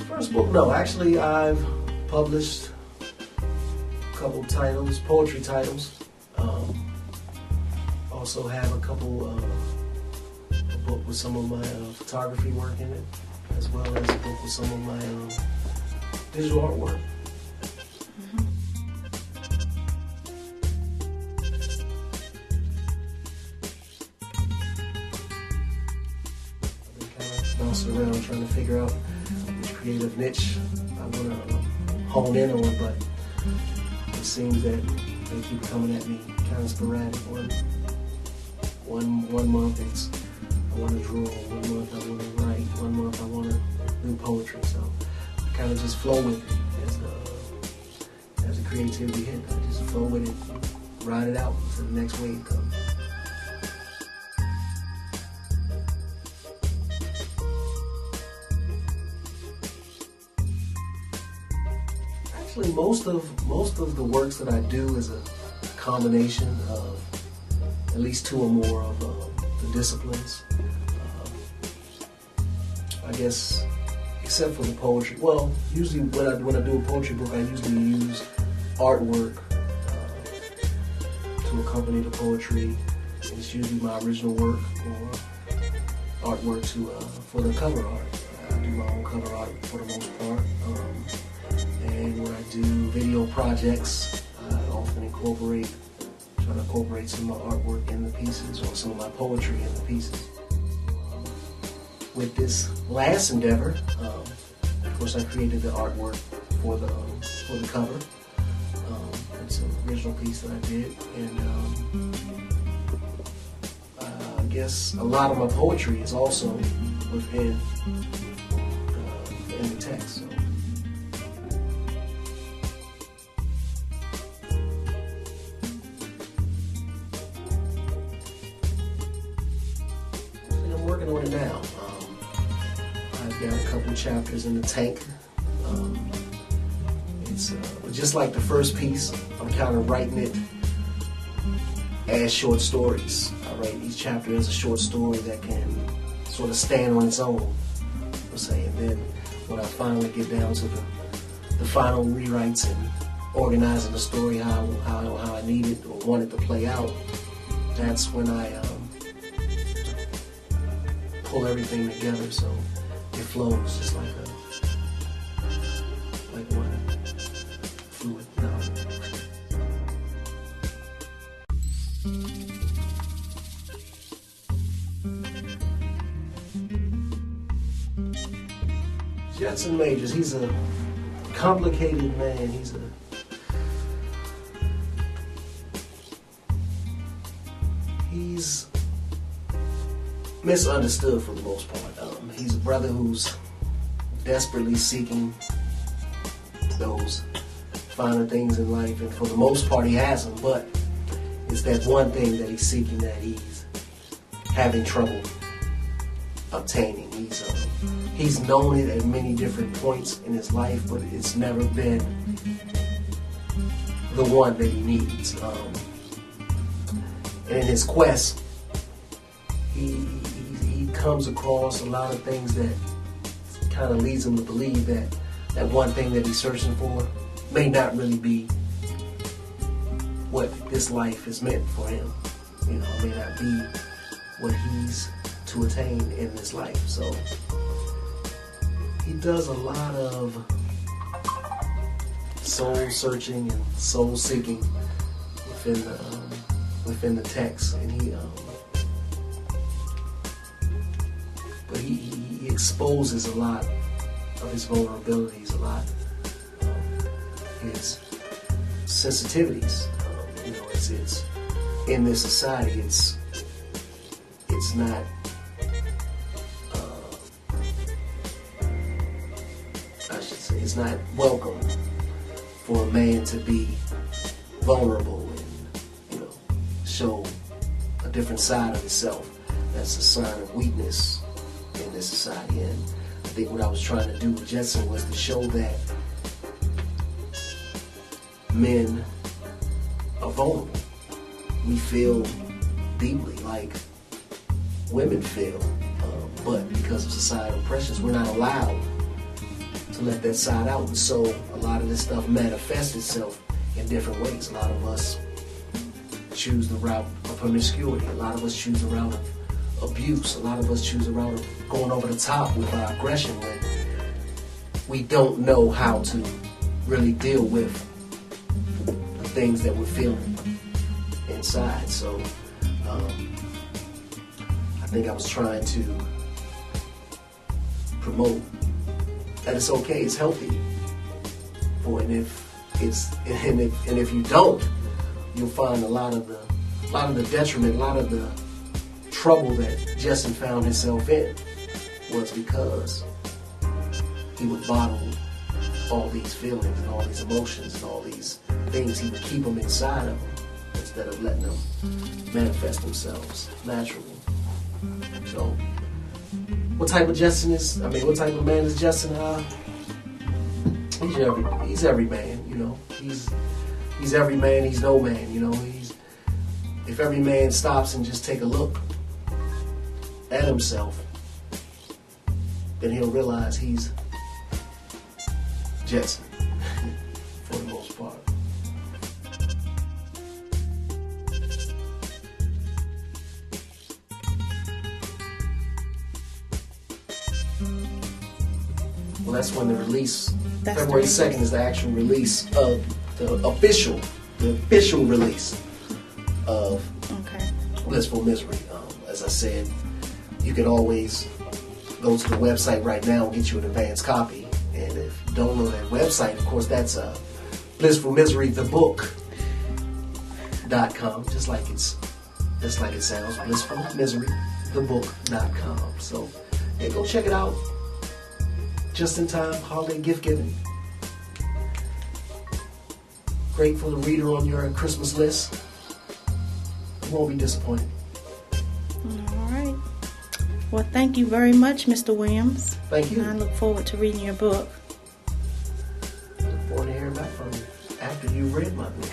First book, no. Actually, I've published a couple titles, poetry titles. Also have a couple, a book with some of my photography work in it, as well as a book with some of my digital artwork. I've been kind of bouncing around trying to figure out which creative niche I want to hone in on, but it seems that they keep coming at me kind of sporadic. One month it's I want to draw, 1 month I want to write, 1 month I want to do poetry. So I kind of just flow with it as the creativity hit. I just flow with it, ride it out until the next wave comes. Actually, most of the works that I do is a combination of at least 2 or more of the disciplines. I guess, except for the poetry. Well, usually when I do a poetry book, I usually use artwork to accompany the poetry. It's usually my original work or artwork for the cover art. I do my own cover art for the most part. And when I do video projects, I often try to incorporate some of my artwork in the pieces or some of my poetry in the pieces. With this last endeavor, of course I created the artwork for the cover. It's an original piece that I did, and I guess a lot of my poetry is also within in the text. So. Working on it now. I've got a couple chapters in the tank. It's just like the first piece. I'm kind of writing it as short stories. I write each chapter as a short story that can sort of stand on its own, per se. And then when I finally get down to the final rewrites and organizing the story how I need it or want it to play out, that's when I pull everything together so it flows just like one fluid. Jetson Majors, he's a complicated man. He's misunderstood for the most part. He's a brother who's desperately seeking those finer things in life, and for the most part he has them, but it's that one thing that he's seeking that he's having trouble obtaining. He's known it at many different points in his life, but it's never been the one that he needs. And in his quest, he comes across a lot of things that kind of leads him to believe that that one thing that he's searching for may not really be what this life is meant for him. You know, it may not be what he's to attain in this life. So he does a lot of soul searching and soul seeking within the text, and he exposes a lot of his vulnerabilities, a lot of his sensitivities. You know, it's in this society, it's not I should say it's not welcome for a man to be vulnerable and, you know, show a different side of himself. That's a sign of weakness in this society. And I think what I was trying to do with Jetson was to show that men are vulnerable. we feel deeply like women feel, but because of societal pressures, we're not allowed to let that side out. And so a lot of this stuff manifests itself in different ways. A lot of us choose the route of promiscuity. A lot of us choose the route of abuse. A lot of us choose the route of going over the top with our aggression when we don't know how to really deal with the things that we're feeling inside. So I think I was trying to promote that it's okay, it's healthy for it. And if you don't, you'll find a lot of the detriment, a lot of the trouble that Justin found himself in was because he would bottle all these feelings and all these emotions and all these things. He would keep them inside of him instead of letting them manifest themselves naturally. So, what type of man is Justin? He's every man, you know. He's every man, he's no man, you know. If every man stops and just take a look at himself, then he'll realize he's Jetson for the most part. Well, that's when the release, February 2nd is the actual release of the official release of Blissful Misery. As I said, you can always go to the website right now and get you an advance copy. And if you don't know that website, of course, that's blissfulmiserythebook.com, just like it sounds, blissfulmiserythebook.com. So, yeah, go check it out. Just in time, holiday gift giving. Great for the reader on your Christmas list. You won't be disappointed. All right. Well, thank you very much, Mr. Williams. Thank you. And I look forward to reading your book. I look forward to hearing back from you after you've read my book.